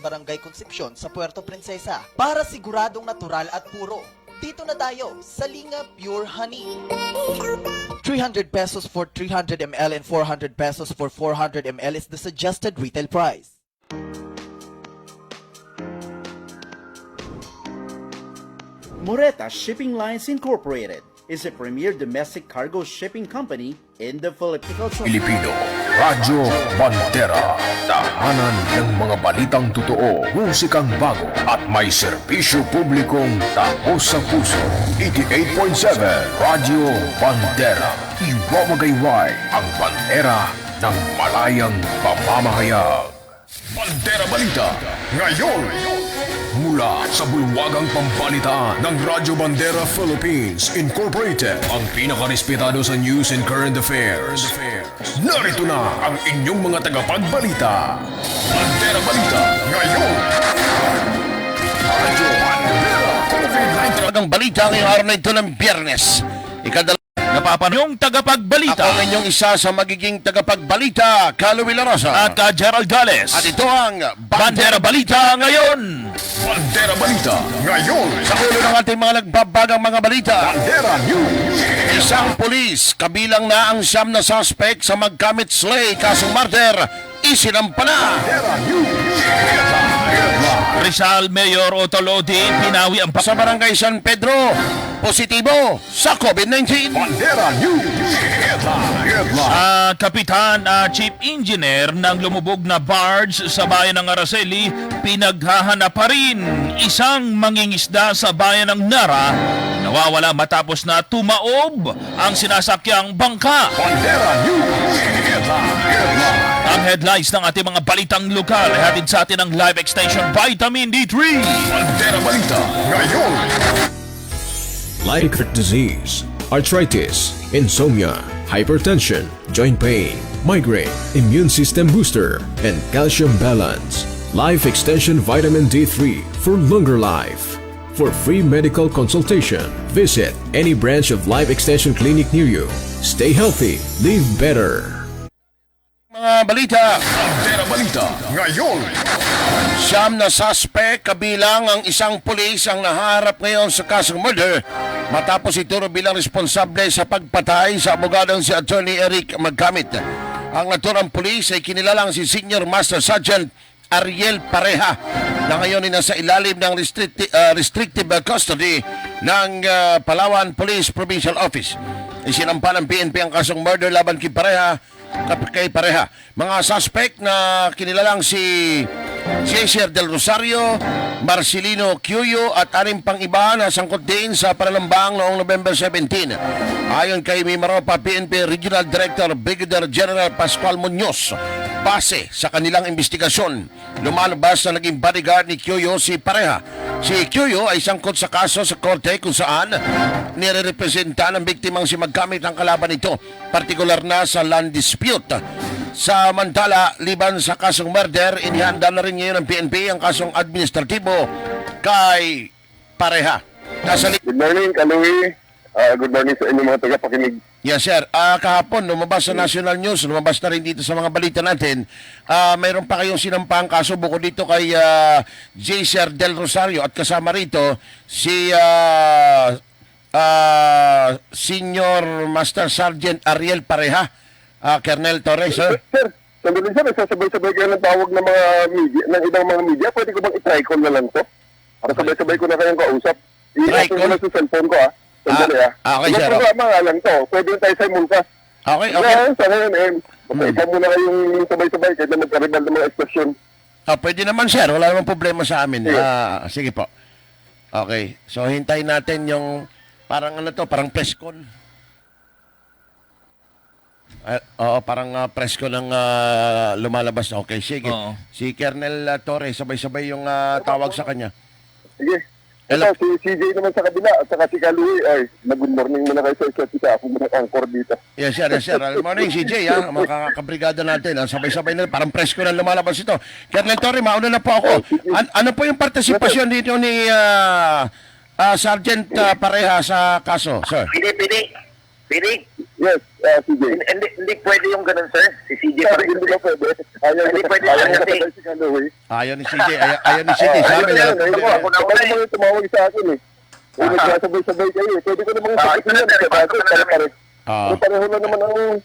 Barangay Concepcion sa Puerto Princesa para siguradong natural at puro. Dito na tayo sa Linga Pure Honey. 300 pesos for 300 ml and 400 pesos for 400 ml is the suggested retail price. Moreta Shipping Lines Incorporated is a premier domestic cargo shipping company in the Philippines. Pilipino, Radyo Bandera, tahanan ng mga balitang totoo, musikang bago, at may serbisyo publikong taos sa puso. 88.7 Radyo Bandera, iwamagayway ang bandera ng malayang pamamahayag. Bandera Balita, ngayon! Mula sa bulwagang pampalitaan ng Radyo Bandera Philippines Incorporated, ang pinakarespetado sa news and current affairs. Narito na ang inyong mga tagapagbalita. Bandera Balita, ngayon! Radyo Bandera COVID-19. Ang balita ngayong araw na ito ng Biyernes. Napapanoong tagapagbalita. Ako ang inyong isa sa magiging tagapagbalita, Caloy Larosa. At Gerald Gales. At ito ang Bandera Balita ngayon. Bandera Balita, ngayon! Sa ulo ng ating mga nagbabagang mga balita. Bandera News! Isang pulis, kabilang na ang siyam na suspect sa magkamit slay kasong murder, isinampala. Bandera News! Rizal Mayor Otolodi pinawi ang Sa barangay San Pedro, positibo sa COVID-19. Bandera News! Kapitan Chief Engineer ng lumubog na barge sa bayan ng Araceli, pinaghahanap pa rin isang mangingisda sa bayan ng Nara, nawawala matapos na tumaob ang sinasakyang bangka. Bandera News! Ang headlines ng ating mga balitang lokal ay hatid sa atin ng Live Extension Vitamin D3. Bandera Balita, ngayon! Like heart disease, arthritis, insomnia, hypertension, joint pain, migraine, immune system booster, and calcium balance. Life Extension Vitamin D3 for longer life. For free medical consultation, visit any branch of Life Extension Clinic near you. Stay healthy, live better. Mga balita. Bandera Balita, ngayon! Siyam na suspect kabilang ang isang pulis ang naharap ngayon sa kasong murder matapos ituro bilang responsable sa pagpatay sa abogadong si Attorney Eric Magkamit. Ang naturang pulis ay kinilalang si Senior Master Sergeant Ariel Pareha na ngayon ay nasa ilalim ng restrictive custody ng Palawan Police Provincial Office. Isinampa ng PNP ang kasong murder laban kay Pareha. Mga suspect na kinilalang si Cesar Del Rosario, Marcelino Cuyo at anim pang iba na sangkot din sa panalambang noong November 17. Ayon kay Mimaropa PNP Regional Director Brigadier General Pascual Muñoz, base sa kanilang investigasyon, lumalabas na naging bodyguard ni Cuyo si Pareha. Si Cuyo ay sangkot sa kaso sa korte kung saan nire-representa ng biktimang si Magkamit ang kalaban nito, partikular na sa land dispute. Samantala, liban sa kasong murder, inihanda na rin ngayon ng PNP ang kasong administratibo kay Pareha. Good morning, Kaloy. Good morning sa inyong mga tagapakinig. Yes, sir. Kahapon, lumabas sa National News, lumabas na rin dito sa mga balita natin. Mayroon pa kayong sinampang kaso bukod dito kay Cesar Del Rosario at kasama rito si Senior Master Sergeant Ariel Pareha, Colonel Torres, sir. Sir, sandali sir, sasabay-sabay kayo ng tawag ng mga media, ng ibang mga media. Pwede ko bang i-try call na lang to? Para sabay-sabay ko na kayong kausap. Try I-try call? na sa cellphone ko, Sandali, okay, sir. May programa nga lang to. Pwede tayo sa multas. Okay. Sa ngayon, ikaw muna kayong sabay-sabay kahit na magkaribal ng mga ekspresyon. Pwede naman, sir. Wala namang problema sa amin. Sige. Sige po. Okay. So, hintayin natin yung parang parang press con. Oo, parang press con ang lumalabas. Okay, sige. Oo. Si Colonel Torres, sabay-sabay yung tawag sa kanya. Sige. Hello. Ito, si CJ naman sa kabila at saka si Kaloy. Ay, good morning muna kayo sa isa't isa. Ako muna angkor dito. Yes, sir. Good morning, CJ, mga kabrigada natin. Sabay-sabay na, parang press con ang lumalabas ito. Colonel Torres, mauna na po ako. Ano po yung partisipasyon dito ni Sergeant Pareha sa kaso, sir? Pili. Yes, CJ. Hindi pwede yung ganun, sir. Si CJ pa rin. Hindi ba pwede? Ayaw Hindi niya- pwede ayaw yan niya kasi- sa Callaway. Ayaw ni CJ, ayaw ni CJ. Sabi Ayun, na, ayun, ayun. Ako na Ako una naman yung tumawag sa akin eh. Nagsasabay-sabay kayo eh. Pwede ko namang ito sagutin na, yan. sir. Kasi Ipasok na namin. pare-pareho na naman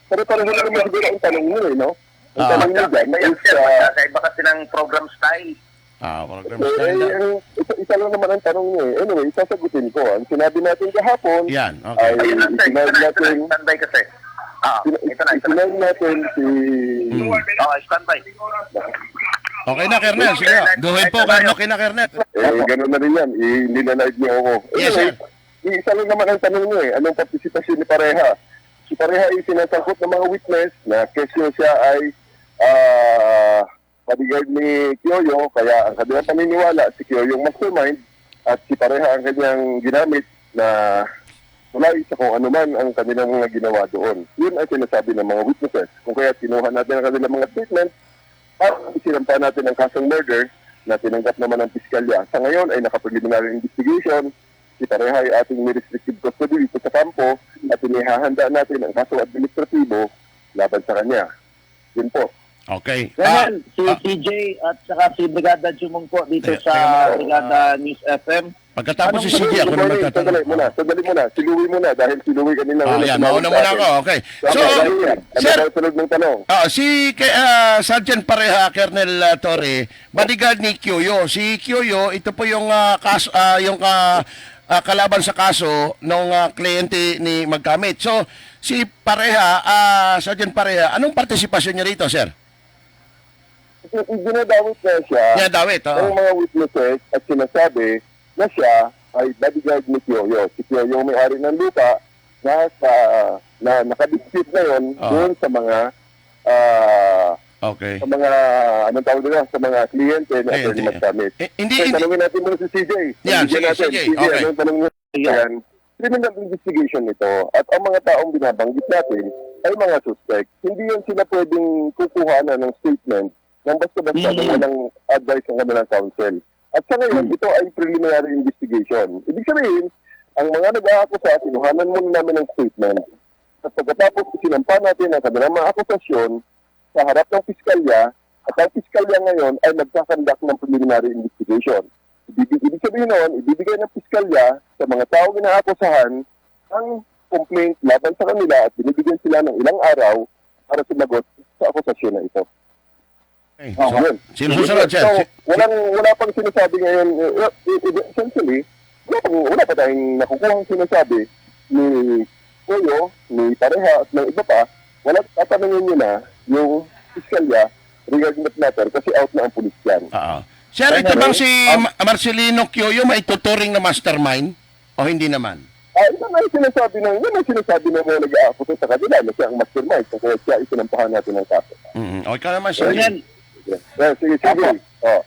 pare-pareho na naman siguro ang tanong niyo eh, no? Ang Ah. tanong niyo dyan Ayan, is, sir. Iba kasi ng program style. program style. isa lang naman ang tanong niyo eh. Anyway, sasagutin ko. Ang sinabi natin kahapon, Yan, ay okay. Ayun na, sir. sinabi natin, Standby kasi. Ito na. sinabi natin si... Standby. Okay na, Kernel. Sige. Go ahead po, Kernel. Okay na, Kernel. Gano'n na rin yan. Nilalike niyo ako. Yes, Anyway, sir. isa lang naman ang tanong niyo eh. Anong partisipasyon ni Pareha? Si Pareha ay sinasangkot ng mga witness na kesyo siya ay bodyguard ni Kyoyo, kaya ang kanilang paniniwala, si Kyoyo yung mastermind at si Pareha ang kanyang ginamit na wala isa kung ano man ang kanilang mga ginawa doon. Yun ang sinasabi ng mga witnesses. Kung kaya kinuha natin ang kanilang mga statement at isinampa natin ang kasong murder na tinanggap naman ng piskalya. Sa ngayon ay naka-preliminary investigation. Si Pareha ay ating may restricted custody dito sa kampo at inihahanda natin ang kasong administratibo laban sa kanya. Yun po. Okay. Ganyan, si CJ at saka si Brigada Jumong po dito Teka, sa teka Brigada News FM. Pagkatapos si CJ, ako na magtatanong. Sandali muna. Si Louie muna dahil si Louie kanina. Yan, mauna muna ako. Okay. So, sir. sir, Ano sunod ng tanong? si Sergeant Pareha, Colonel Torre, bodyguard ni Kyoyo. Si Kyoyo, ito po yung kaso, kalaban sa kaso ng kliyente ni Magkamit. So, si Pareha, Sergeant Pareha, anong partisipasyon niya rito, sir? Ginadawit na siya Yeah, Dawit. ng mga witnesses at sinasabi na siya ay bodyguard ni Kyoyo. Si Kyoyo ang may-ari ng lupa na nakadispute ngayon doon sa mga Okay. sa mga anong tawag nila sa mga kliyente na attorney Magkamit. Hindi, Okay, tanungin natin muna si CJ. Yan, Tanungin sige, natin. CJ. CJ, Okay. anong tanong niya? Yan. Criminal investigation ito at ang mga taong binabanggit natin ay mga suspect. Hindi yan sila pwedeng kukuhanan ng statement ng basta-basta na walang advice ng kanilang counsel. At sa ngayon, ito ay preliminary investigation. Ibig sabihin, ang mga nag-aakusa, kinuhanan muna namin ng statement. At pagkatapos isinampa natin ang kanilang mga akusasyon sa harap ng piskalya, at ang piskalya ngayon ay nagkakandak ng preliminary investigation. Ibig sabihin noon, ibibigay ng piskalya sa mga taong inaakusahan ang complaint laban sa kanila at binibigyan sila ng ilang araw para sumagot sa akusasyon na ito. Okay. Yun. Sino susunod, sir? So, wala pang sinasabi ngayon, essentially, wala pa tayong nakukuhang sinasabi ni Koyo, ni Pareha at ng iba pa. Wala, tatanungin nyo na yung piskalya regarding that matter kasi out na ang pulis yan. Sir, ito bang si Marcelino Kyoyo maituturing na mastermind o hindi naman? Yun ang sinasabi ng mga nag-aakusa sa kanila na siya ang mastermind kaya siya isinampahan natin ng kaso. O ikaw naman, sir. Colonel, Sige. Oh.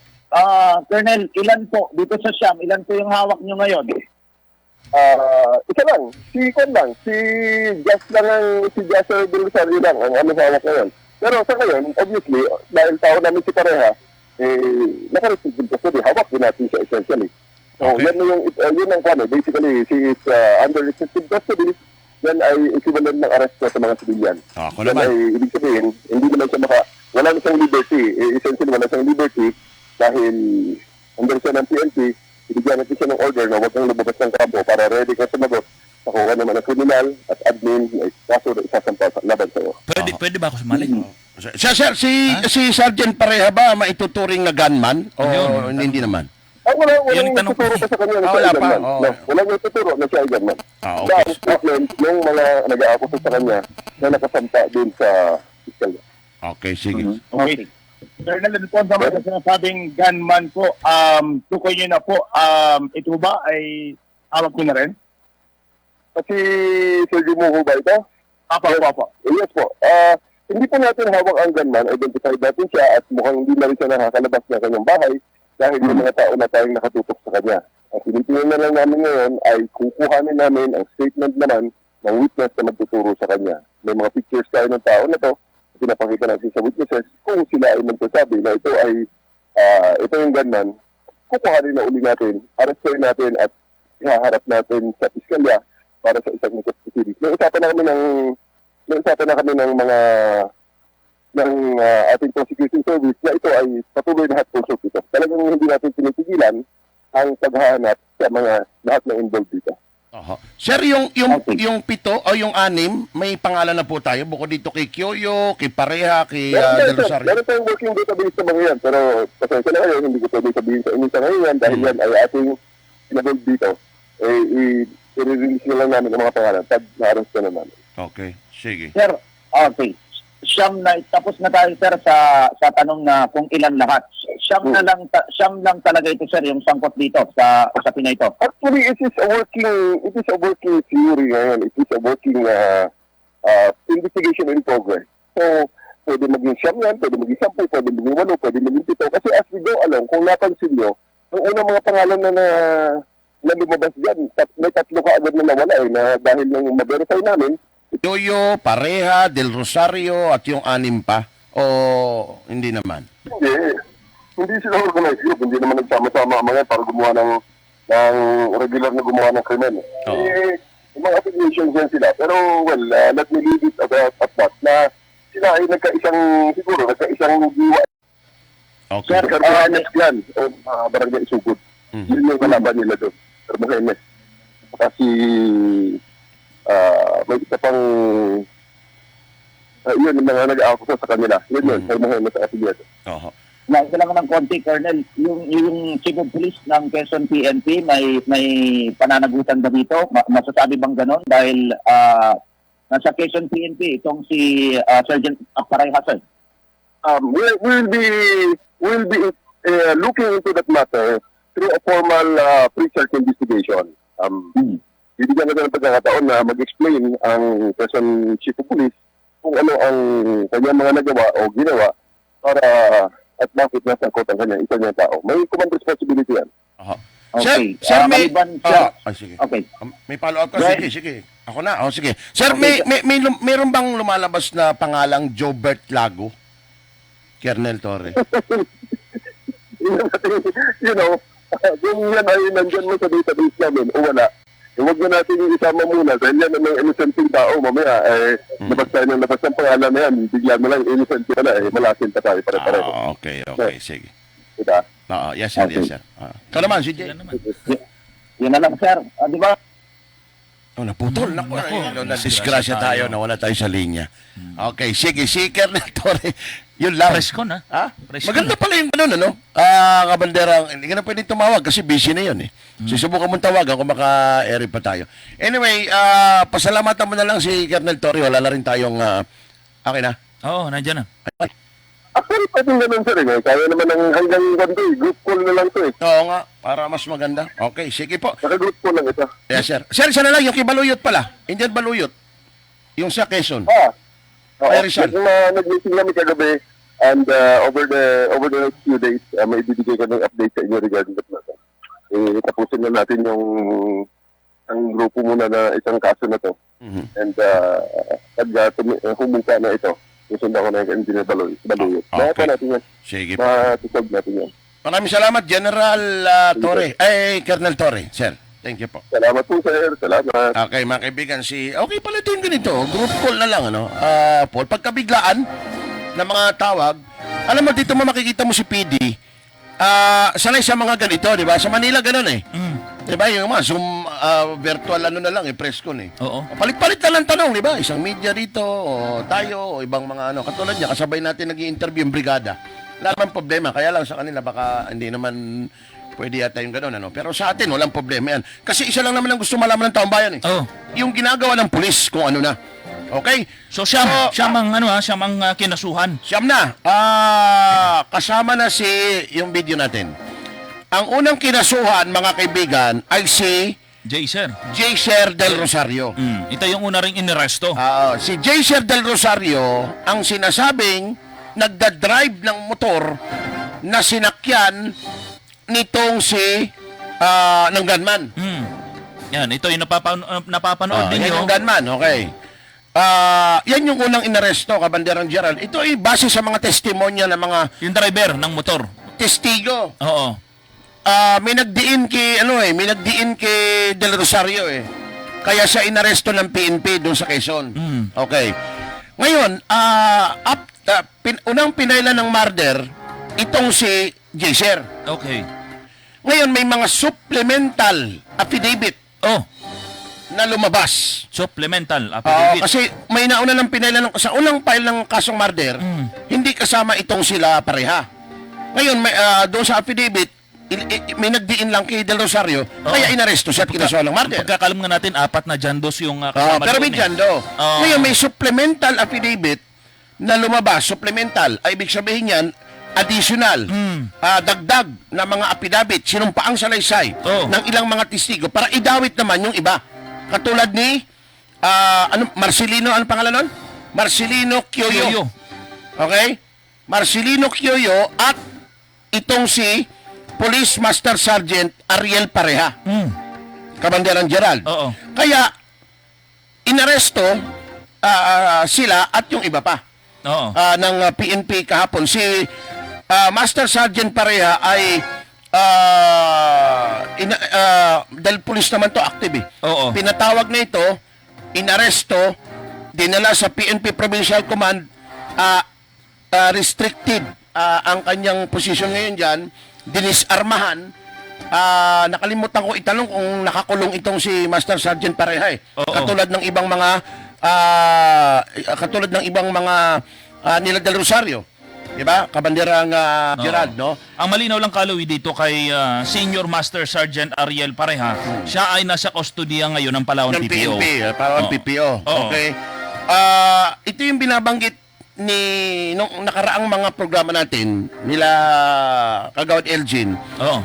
Colonel, ilan po dito sa Siam, ilan po yung hawak nyo ngayon? Isa lang, si Jas lang si Jasser Belisari lang ang aming hawak ngayon. Pero sa ngayon, obviously, dahil tao namin si Pareha, naka-restricted custody, hawak din natin siya essentially. So, Okay. yun ang kwano. Basically, she is under restricted custody, yan ay equivalent ng arrest sa mga sibilyan. Ako Yan naman. ay, ibig sabihin, hindi naman siya wala na siyang liberty. Essentially, wala siyang liberty dahil under siya ng PNP, ibigyan natin siya ng order na huwag kang lumabas ng kampo para ready ka sumagot sa kung ano man ang criminal at admin na kaso na isasampa sa laban sa'yo. Pwede ba ako sumali? Sir, si Sergeant Pareha ba maituturing na gunman o hindi naman? Walang Yan ang tanong tuturo ko. pa sa kanya na siya Wala ay pa. gunman. Oo. No, walang tuturo na siya ay gunman. Okay. Dahil statement ng mga nag-aakusa sa kanya na nakasampa din sa fiskalya. Okay, sige. Okay. Colonel Alfonso, sa sinasabing gunman po, tukoy nyo na po, ito ba ay hawak nyo na rin? Kasi Sergio Muho ba ito? Yes po. Hindi po natin hawak ang gunman. Identify natin siya at mukhang hindi na rin siya nakakalabas ng kanyang bahay dahil yung mga tao na tayong nakatutok sa kanya. Ang tinitingnan na lang namin ngayon ay kukuhanin namin ang statement naman ng witness na magtuturo sa kanya. May mga pictures tayo ng tao na to, pinapakita natin sa witnesses kung sila ay magsasabi na ito ay ito yung gunman, kukuhanin na uli natin, arrestin natin at ihaharap natin sa piskalya para sa isang negosyo. May usapan na kami ng nausapan na kami ng mga ating prosecution service na ito ay patuloy na hot pursuit ito. Talagang hindi natin pinitigilan ang paghahanap sa mga lahat ng involved dito. Oho. Sir, yung 7 o yung 6, may pangalan na po tayo bukod dito kay Kyoyo, kay Pareha, kay Del Rosario. Meron tayong working database sa mga yan, pero pasensya na kayo, hindi ko pwede sabihin sa inyo sa ngayon yan dahil yan ay ating involved dito. I-release na lang namin ang mga pangalan pag na-arrest na namin. Okay, sige. Sir, okay. Tapos na tayo, sir, sa tanong na kung ilan lahat. Siyam lang talaga ito, sir, yung sangkot dito sa usapin na ito. Actually, it is a working theory ngayon. It is a working investigation in progress. So, pwede maging 9 yan, pwede maging 10, pwede maging 8, pwede maging 7. Kasi as we go along, kung napansin nyo, ang unang mga pangalan na lumabas dyan, may 3 ka agad na nawala na dahil nang ma-verify namin. Kyoyo, Pareha, Del Rosario, at yung 6 pa? O hindi naman? Hindi sila organized group. Hindi naman nagsama-sama ang mga para gumawa ng regular na gumawa ng krimen. Yung mga affiliations yan sila. Pero, well, let me leave it at that na sila ay nagkaisang diwa. Okay. Sir, Carbohanes yan o Barangay Isugod. Yun yung kalaban nila doon. Carbohanes. Kasi may isa pang yun yung mga nag-aakusa sa kanila. Yun, Carbohanes sa affiliate. Oho. Nasa lang ng konti, Colonel, yung Chief of Police ng Quezon PNP may pananagutan ba dito? Masasabi bang ganon? Dahil nasa Quezon PNP itong si Sergeant Pareha, sir. We'll be looking into that matter through a formal pre-search investigation. Bibigyan natin ng pagkakataon na mag-explain ang Quezon Chief of Police kung ano ang kanyang mga nagawa o ginawa para at bakit nasa ang kanyang isa niyang tao. May command responsibility yan. Oho. Okay. Sir, may... sige. Okay. May follow-up ka? Sige. Ako na. Sige. Sir, meron bang lumalabas na pangalang Jobert Lago? Colonel Torre. Kung yan ay nandyan mo sa database namin o wala, huwag na natin yung isama muna dahil yan ang innocenting tao. Mamaya, labas tayo ng labas ng pangalan na yan, bigla mo lang innocent ka na, malasin pa tayo pare-pareho. Okay, sige. Diba? Yes, sir, yes, sir. Ikaw naman, si Jay. Yun na lang, sir. Di ba? Naputol. Naku, disgrasya tayo, nawala tayo sa linya. Okay, sige, si Colonel Torre. Yun lang. Presko na. Ha? Presko Maganda na. pala yung ganun, ano? Kabandera, hindi ka na pwedeng tumawag kasi busy na yun, eh. Susubukan mong tawagan kung maka-eri pa tayo. Anyway, pasalamatan mo na lang si Colonel Torre. Wala na rin tayong, okay na? Oo, nandiyan na. Ay. Actually, pwedeng ganun sir. Kaya naman hanggang ganito, group call na lang to eh. Oo nga, para mas maganda. Okay, sige po. Naka-group call lang ito. Yes, sir. Sir, isa na lang, yung kay Baluyot pala. Indian Baluyot. Yung sa Quezon. Oo. Rizal. Nag-meeting kami kagabi and over the next few days, may ibibigay ko ng update sa inyo regarding that matter. Tapusin na natin ang grupo muna na isang kaso na to. And pag humuka na ito, susundan ko na yung Engineer Baluyot. Kaya pa natin yan. Sige po. Matusolve natin yan. Maraming salamat, General Torre. Colonel Torre, sir. Thank you po. Salamat po, sir. Salamat. Okay, mga kaibigan, okay pala ito yung ganito. Group call na lang, ano? Paul, pagkabiglaan ng mga tawag, alam mo, dito mo makikita mo si PD, sanay sa mga ganito, di ba? Sa Manila, ganun eh. Di ba? Yung mga Zoom, virtual ano na lang, press con eh. Oo. Palit-palit na lang tanong, di ba? Isang media rito, o tayo, o ibang mga ano. Katulad niya, kasabay natin nag-i-interview yung brigada. Wala naman problema, kaya lang sa kanila, baka hindi naman pwede yata yung gano'n, ano? Pero sa atin, walang problema yan. Kasi isa lang naman ang gusto malaman ng taong bayan eh. Oo. Yung ginagawa ng pulis, kung ano na. Okay? So siyam ang kinasuhan. Siyam na. Kasama na yung video natin. Ang unang kinasuhan, mga kaibigan, ay si J-Sir Del Rosario. Ito yung una ring iniresto. Si J-Sir Del Rosario, ang sinasabing nagdadrive ng motor na sinakyan nitong ng gunman. Yan, ito yung napapanood ninyo. Yan yung gunman, okay. Yan yung unang inaresto, Kabanderang Gerald. Ito ay base sa mga testimonya ng mga... Yung driver ng motor. Testigo. Oo. May nagdiin kay Del Rosario eh. Kaya siya inaresto ng PNP doon sa Quezon. Okay. Ngayon, unang pinailan ng murder, itong si Jaser. Okay. Ngayon, may mga supplemental affidavit Oh, na lumabas. supplemental affidavit. Kasi may nauna ng pinailan sa unang file ng kasong murder, hindi kasama itong sila pareha. Ngayon, doon sa affidavit, may nagdiin lang kay Del Rosario, kaya inaresto siya at kinasuhan ng murder. Pagkakalam nga natin, 4 na jandos yung kasama Pero doon, may jando. Ngayon, may supplemental affidavit na lumabas. Supplemental, ay ibig sabihin yan, additional, dagdag na mga affidavit, sinumpaang salaysay ng ilang mga testigo para idawit naman yung iba. Katulad ni Marcelino, ano pangalan nun? Marcelino Quioyo. Okay? Marcelino Quioyo at itong si Police Master Sergeant Ariel Pareha. Kabanderang Gerald. Oo. Kaya, inaresto sila at yung iba pa Oo. ng PNP kahapon. Si Master Sergeant Pareha ay dahil police naman to active eh. Oo. Pinatawag na ito, inaresto, dinala sa PNP Provincial Command, restricted ang kanyang posisyon ngayon dyan, dinisarmahan. Nakalimutan ko itanong kung nakakulong itong si Master Sergeant Pareha eh. Oo. Katulad ng ibang mga nila Del Rosario. Diba? Kabanderang Gerald, no? Ang malinaw lang, Kaloy, dito kay Senior Master Sergeant Ariel Pareha, siya ay nasa kustodiya ngayon ng Palawan Ng PPO. PNP, Palawan Oo. PPO. Oo. Okay. Ito yung binabanggit nung nakaraang mga programa natin nila Kagawad Elgin. Oo.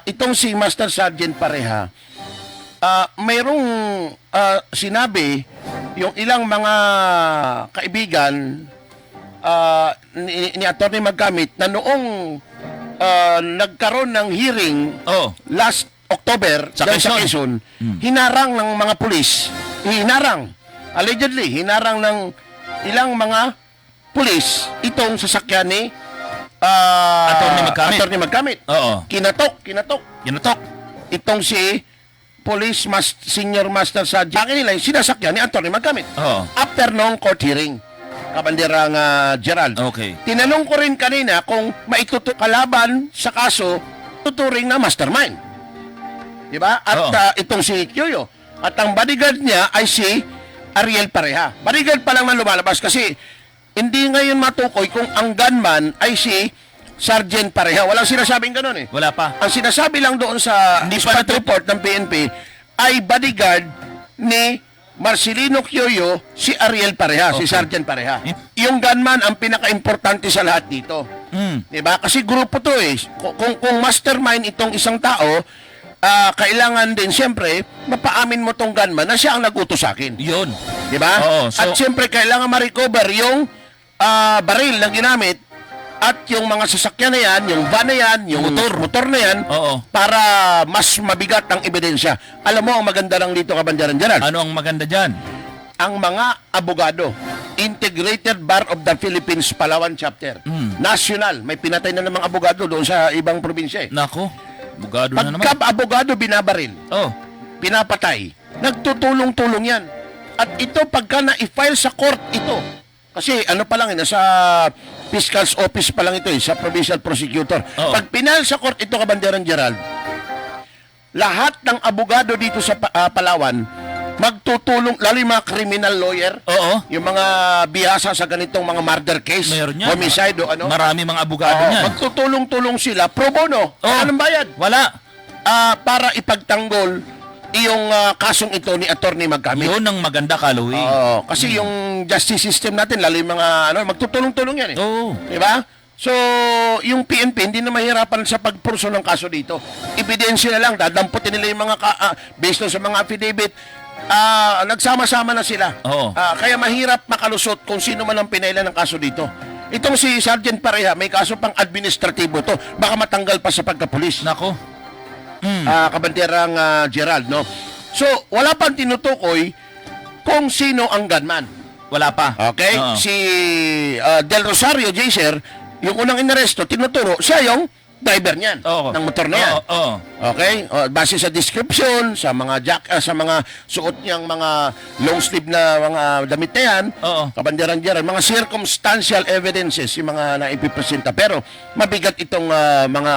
Itong si Master Sergeant Pareha, mayroong sinabi yung ilang mga kaibigan ni Atty. Magkamit na noong nagkaroon ng hearing last October Sa dyan sa Quezon. Quezon, hinarang ng mga pulis, allegedly, hinarang ng ilang mga pulis itong sasakyan ni Atty. Magkamit. Oo. Kinatok. Ginatok. Itong si Senior Master Sergeant. Bakit nila yung sinasakyan ni Atty. Magkamit? Oo. After nung court hearing, Kabanderang Gerald. Okay. Tinanong ko rin kanina kung kalaban sa kaso, tuturing na mastermind. Diba? At itong si Quioyo. At ang bodyguard niya ay si Ariel Pareha. Bodyguard pa lang na lumalabas kasi hindi ngayon matukoy kung ang gunman ay si Sergeant Pareha. Walang sinasabing ganun eh. Wala pa. Ang sinasabi lang doon sa Hindi pa dispatch report ng PNP ay bodyguard ni Marcelino Quioyo, si Ariel Pareha, si Sergeant Pareha. Yung gunman ang pinaka-importante sa lahat dito. Diba? Kasi grupo to eh. Kung mastermind itong isang tao, kailangan din siyempre mapaamin mo tong gunman na siya ang nag-utos sa akin. Yun. Diba? Oo, so- At siyempre kailangan ma-recover yung baril na ginamit at yung mga sasakyan na yan, yung van na yan, yung motor na yan, Oo. para mas mabigat ang ebidensya. Alam mo, ang maganda lang dito, Kabanderang Gerald, Ano ang maganda dyan? ang mga abogado, Integrated Bar of the Philippines, Palawan Chapter, national, may pinatay na namang abogado doon sa ibang probinsya. Nako, bugado na naman. Pagka abogado binabaril, Oh. pinapatay, nagtutulong-tulong yan. At ito, pagka na-file sa court, ito, kasi ano pa lang, nasa Fiscal's Office pa lang ito, sa Provincial Prosecutor. Oo. Pag pinal sa court ito, Kabanderang Gerald, lahat ng abogado dito sa Palawan, magtutulong, lalo yung mga criminal lawyer, Oo. yung mga bihasa sa ganitong mga murder case, Mayroon yan. homicide o ano, Marami mga abogado Oo, niyan. magtutulong-tulong sila, pro bono, anong bayad? Wala. Para ipagtanggol yung kasong ito ni Atty. Magkamit. Yun ang maganda, Kaloy. Oo, kasi yung justice system natin, lalo yung mga magtutulong-tulong yan eh. Oo. Diba? So, yung PNP hindi na mahirapan sa pagpurso ng kaso dito. Ebidensya na lang, dadamputin nila yung mga based on sa mga affidavit, nagsama-sama na sila. Oo. Kaya mahirap makalusot kung sino man ang pinailan ng kaso dito. Itong si Sergeant Pareha, may kaso pang administratibo to. Baka matanggal pa sa pagkapulis. Nako. Kabanderang Gerald, no? So, wala pang tinutukoy kung sino ang gunman. Wala pa. Okay? Oo. Si Del Rosario, Jaser, yung unang inaresto, tinuturo, siya yung driver niyan, Oo. ng motor na yan. Oo. Okay? O, base sa description, sa mga sa mga suot niyang mga long sleeve na mga damit na yan, Oo. kabanderan-deran, mga circumstantial evidences yung mga naipipresenta. Pero mabigat itong mga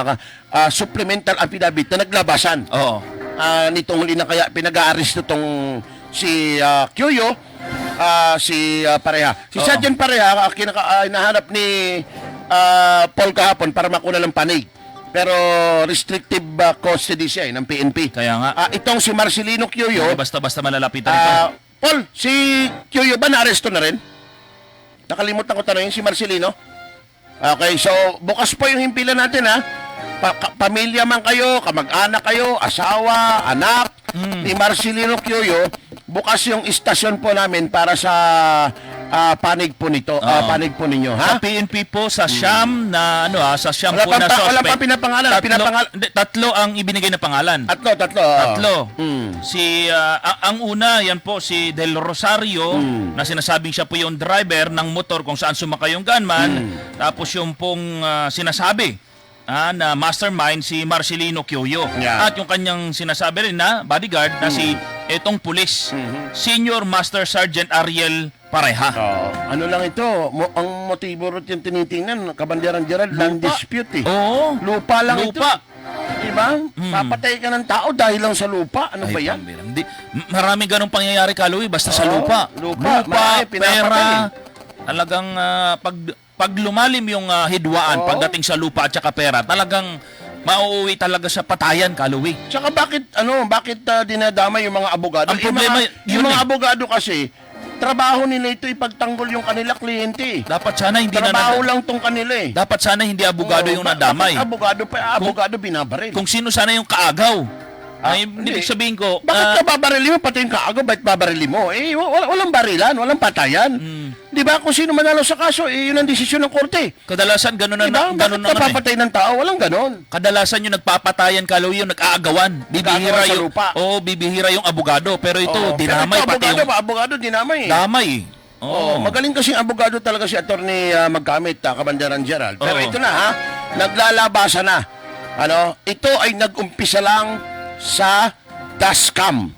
supplemental affidavit na naglabasan. Oo. Nitong huli na kaya pinag-aaresto itong si Kyoyo, si Pareha. Si Oo. Sergeant Pareha, hinahanap ni Paul kahapon para makuna ng panig. Pero restrictive custody siya ng PNP. Kaya nga. Itong si Marcelino Kyoyo, Hindi basta-basta malalapitan ito. Paul, si Kyoyo ba na-aresto na rin? Nakalimutan ko tanongin si Marcelino. Okay, so bukas po yung himpilan natin ha. Pamilya man kayo, kamag-anak kayo, asawa, anak ni Marcelino Kyoyo, bukas yung istasyon po namin para sa panig po nito, panig po ninyo, ha? Sa PNP po, sa Siyam na, sa Siyam Wala po pa- na suspect. wala pa pinapangalan. Tatlo ang ibinigay na pangalan. Tatlo. Tatlo. Hmm. Si ang una, yan po si Del Rosario na sinasabing siya po yung driver ng motor kung saan sumakay yung gunman. Tapos yung pong sinasabi na mastermind si Marcelino Kyoyo. Yeah. At yung kanyang sinasabi rin na bodyguard na si etong pulis, Senior Master Sergeant Ariel Pareha. Ano lang ito, ang motibo rin yung tinitingnan, kabanderan-deran, land dispute eh. Oo. Lupa lang Lupa. ito. Diba? Papatay ka ng tao dahil lang sa lupa. Ano ba yan? pambirang. Maraming ganong pangyayari, Kaloy, basta sa lupa. Lupa. Marami, pinapatay. pera. Talagang pag lumalim yung hidwaan pagdating sa lupa at saka pera, talagang mauuwi talaga sa patayan, Kaloy. Tsaka bakit dinadama yung mga abogado? Ang problema, yung yun mga eh. abogado kasi, trabaho nila ito ipagtanggol yung kanila kliyente. Dapat sana hindi Trabaho lang tong kanila eh. Dapat sana hindi abogado yung nadamay. Abogado binabaril. Kung sino sana yung kaagaw. Ay, ibig sabihin ko, Bakit ka babarili mo? Pati yung kaagaw, bakit babarili mo? Walang barilan, walang patayan. Di ba? Kung sino manalo sa kaso, yun ang desisyon ng korte. kadalasan ganun na, Diba? ganun Bakit na ka naman eh. papatay ng tao? Walang ganon. Kadalasan yung nagpapatayan, Kaloy, yung nag-aagawan. Bibihira Nag-aagawan sa yung lupa. bibihira yung abogado. Pero ito, dinamay Pero pati yung abogado dinamay eh. damay. Magaling kasing abogado talaga si Attorney Magkamit, Kabanderan Gerald. Pero Oo. ito na ha, naglalabasa na. Ito ay nag-umpisa lang sa dashcam.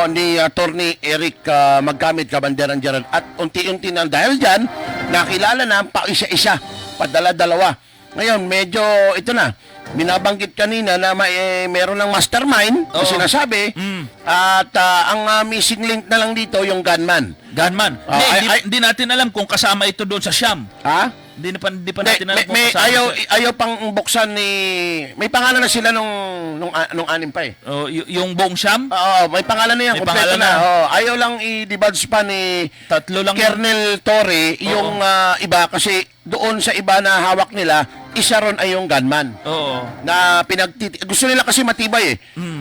Ni Attorney Eric Magkamit, Kabanderan Gerald. At unti-unti na dahil dyan, nakilala na pa isa-isa, padala-dalawa. Ngayon, medyo ito na, binabanggit kanina na meron ng mastermind na sinasabi at ang missing link na lang dito yung gunman. Gunman. Hindi natin alam kung kasama ito doon sa Siyam. Ha? Hindi pa natin alam kung May kasama. ayaw pang buksan ni may pangalan na sila nung anim pa eh. Yung buong Siyam? Oo, may pangalan na yan, May kompleto pangalan na. na. Oo, ayaw lang i-divulge pa ni Tatlo lang. Colonel Torre yung iba kasi doon sa iba na hawak nila, isa ron ay yung gunman. Oo. Na gusto nila kasi matibay eh.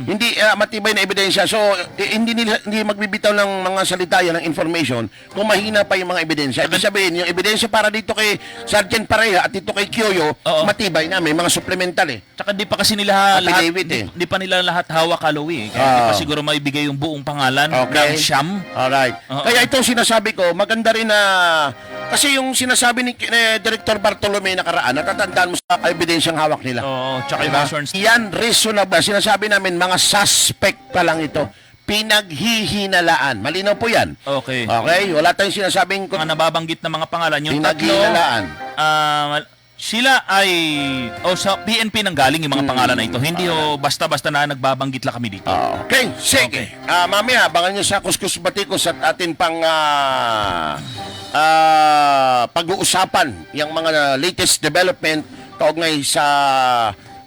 Hindi matibay na ebidensya. So hindi magbibitaw ng mga salita yan ng information kung mahina pa yung mga ebidensya. Ibig sabihin, yung ebidensya para dito kay Sergeant Pareha at dito kay Kyoyo, matibay na, may mga supplemental eh. Tsaka di pa kasi nila lahat, Affidavit eh. di pa nila lahat hawak, Kaloy. Kaya di pa siguro maibigay yung buong pangalan ng Siyam. Alright. Oo. Kaya itong sinasabi ko, maganda rin na kasi yung sinasabi ni Director Bartolome nakaraan, natatandaan mo sa ebidensyang hawak nila. Oo, tsaka yung Diba? mga sworn Yan, reasonable. Sinasabi namin, mga suspect pa lang ito. Pinaghihinalaan. Malinaw po yan. Okay. Okay? Wala tayong sinasabing Mga nababanggit na mga pangalan, yung tatlo, pinaghihinalaan. sila ay sa PNP nang galing yung mga pangalan na ito. Hindi basta-basta na nagbabanggit lang kami dito. Okay, sige. Mamaya, abangan nyo sa Kuskus Batikos at atin pang pag-uusapan yung mga latest development kaugnay sa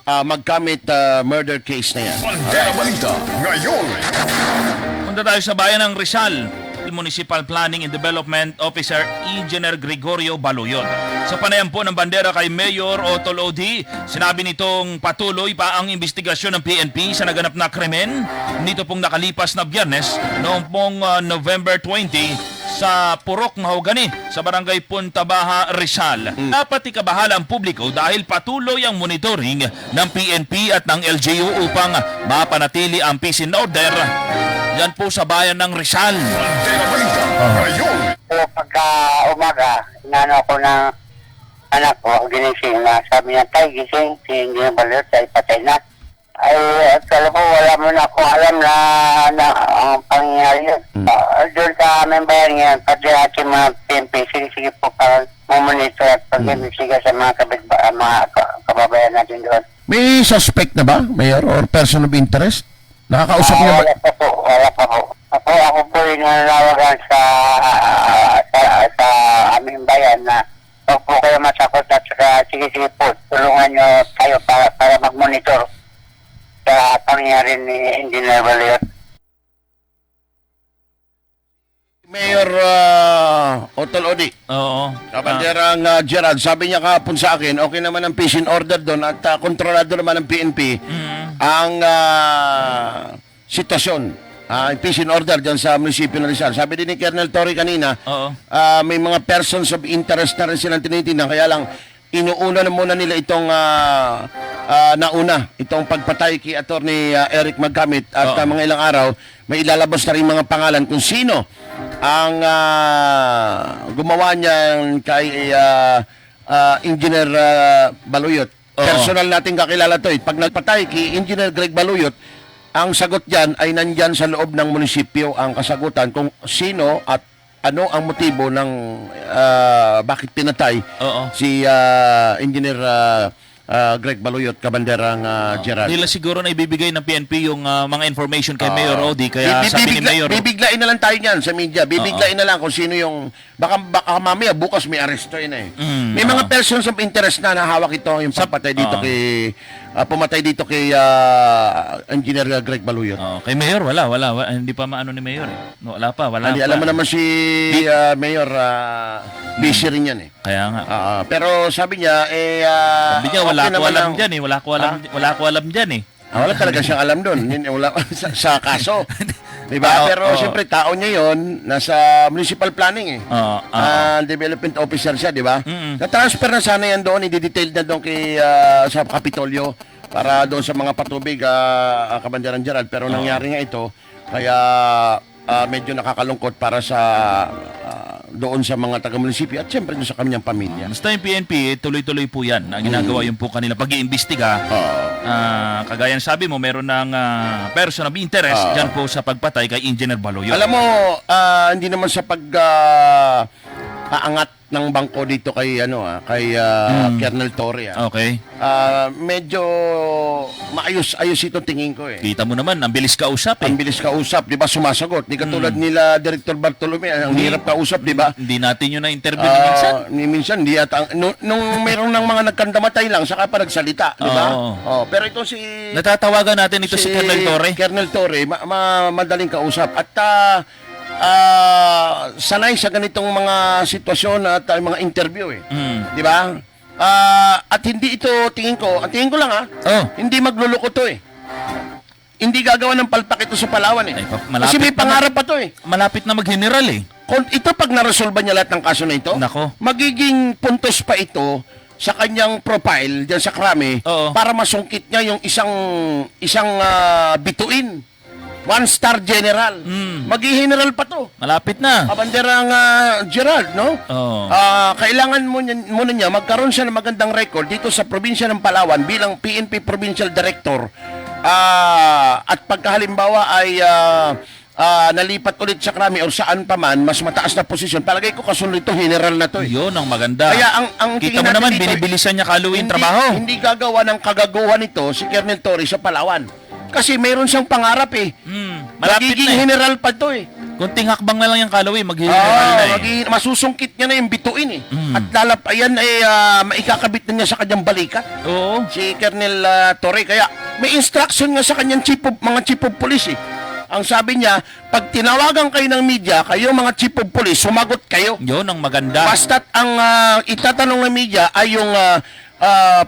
Magkamit murder case na yan. Bandera Balita ngayon. Punta tayo sa bayan ng Rizal. Municipal Planning and Development Officer Engineer Gregorio Baluyot. Sa panayam po ng bandera kay Mayor Otol Odi, sinabi nitong patuloy pa ang investigasyon ng PNP sa naganap na krimen nito pong nakalipas na Biyernes noong pong November 20 sa Purok Mahogani sa Barangay Punta Baja, Rizal. Dapat ikabahala ang publiko dahil patuloy ang monitoring ng PNP at ng LGU upang mapanatili ang peace and order. Yan po sa bayan ng Rizal. Bandera Balita ngayon. So, pagka umaga, inano ko na anak ko ginising na sabi niya, tay, gising, si Engineer Balot ay patay na. Ay, akala ko wala mo na akong alam na ang pangyayari yun. Doon sa aming bayan ngayon, pati ating mga PNP, sige po para mumonitor at pag-imbisiga sa mga kababayan natin doon. May suspect na ba, Mayor, or person of interest? Nakakausap niyo ba? Wala pa po. Ako po yung nanawagan sa aming bayan na huwag po kayo masakot at sige po, tulungan nyo tayo para mag-monitor sa pangyayari ni Engineer Balot. Mayor Otol Odi. Oo. Kabanderang Gerald, sabi niya kahapon sa akin, okay naman ang peace and order doon at kontrolado naman ng PNP ang sitwasyon. Peace and order dyan sa munisipyo ng Rizal. Sabi din ni Colonel Torre kanina, may mga persons of interest na rin silang tinitingnan. Kaya lang, inuuna na muna nila itong itong pagpatay kay Attorney Eric Magkamit at mga ilang araw, may ilalabas na rin mga pangalan kung sino ang gumawa niyan kay Engineer Baluyot. Personal nating kakilala to. Pag nagpatay kay Engineer Greg Baluyot, ang sagot diyan ay nandyan sa loob ng munisipyo ang kasagutan kung sino at ano ang motibo ng bakit pinatay si Engineer Greg Baluyot, Kabanderang Gerald. Nila siguro na ibibigay ng PNP yung mga information kay Mayor Odi, kaya sabi ni Mayor... Bibiglain na lang tayo niyan sa media. Bibiglain na lang kung sino yung... Baka mamaya bukas may aresto yun eh. May mga persons of interest na nahawak ito yung papatay dito kay... pumatay dito kay Engineer Greg Baluyot. Kay Mayor, wala. Hindi pa maano ni Mayor eh. No, wala pa. Hindi, alam mo naman si Mayor, busy rin yan eh. Kaya nga. Pero sabi niya, sabi niya, wala ko alam dyan eh. Wala ko alam dyan eh. Wala talaga siyang alam doon. Wala sa kaso. Diba? Pero siyempre, tao niya yon nasa municipal planning eh. Development officer siya, di ba? Na-transfer na sana yan doon, i-detail na doon kay, sa Kapitolyo para doon sa mga patubig, Kabanderang Gerald. Pero nangyari nga ito, kaya medyo nakakalungkot para sa doon sa mga taga-munisipyo at siyempre doon sa kanyang pamilya. Basta yung PNP, tuloy-tuloy po yan. Ang ginagawa yung po kanila pag-iimbestiga. Kagaya ng sabi mo, meron ng person of interest dyan po sa pagpatay kay Engineer Baluyot. Alam mo, hindi naman sa paangat ng bangko dito kay Colonel Torre. Okay. Medyo maayos-ayos ito tingin ko eh. Kita mo naman, ang bilis kausap eh. Ang bilis kausap, di ba, sumasagot. Di katulad nila Director Bartolome, ang hirap kausap, di ba? Hindi natin yun na-interview ni minsan. Minsan, di ata. Nung meron ng mga nagkandamatay lang, saka pa nagsalita, di ba? Pero ito si... Natatawagan natin ito si Colonel Torre. Colonel Torre, madaling kausap. At sanay sa ganitong mga sitwasyon at mga interview eh. Di ba? At hindi ito, tingin ko lang hindi magluluko to eh. Hindi gagawa ng palpak ito sa Palawan eh. Kasi may pangarap pa to eh. Malapit na mag-general eh. Ito pag naresolba niya lahat ng kaso na ito, magiging puntos pa ito sa kanyang profile diyan sa krami para masungkit niya yung isang bituin. 1-star general. Mag-general pa to. Malapit na. Kabanderang Gerald, no? Kailangan muna niya magkaroon siya ng magandang record dito sa probinsya ng Palawan bilang PNP Provincial Director. At pagkahalimbawa ay nalipat ulit sa krami o saan pa man, mas mataas na posisyon. Palagay ko kasunod ito, general na to. Yun ang maganda. Kaya ang kita mo naman, binibilisan niya kaluin trabaho. Hindi gagawa ng kagaguhan ito si Colonel Torre sa Palawan. Kasi mayroon siyang pangarap eh. Magiging general pa to eh. Kunting hakbang na lang yung Kalaway, mag-general na eh. Masusungkit niya na yung bituin eh. At ayan ay maikakabit na niya sa kanyang balikat. Si Colonel Torre. Kaya may instruction nga sa kanyang mga chief of police eh. Ang sabi niya, pag tinawagan kayo ng media, kayo mga chief of police, sumagot kayo. Yun ang maganda. Basta't ang itatanong ng media ay yung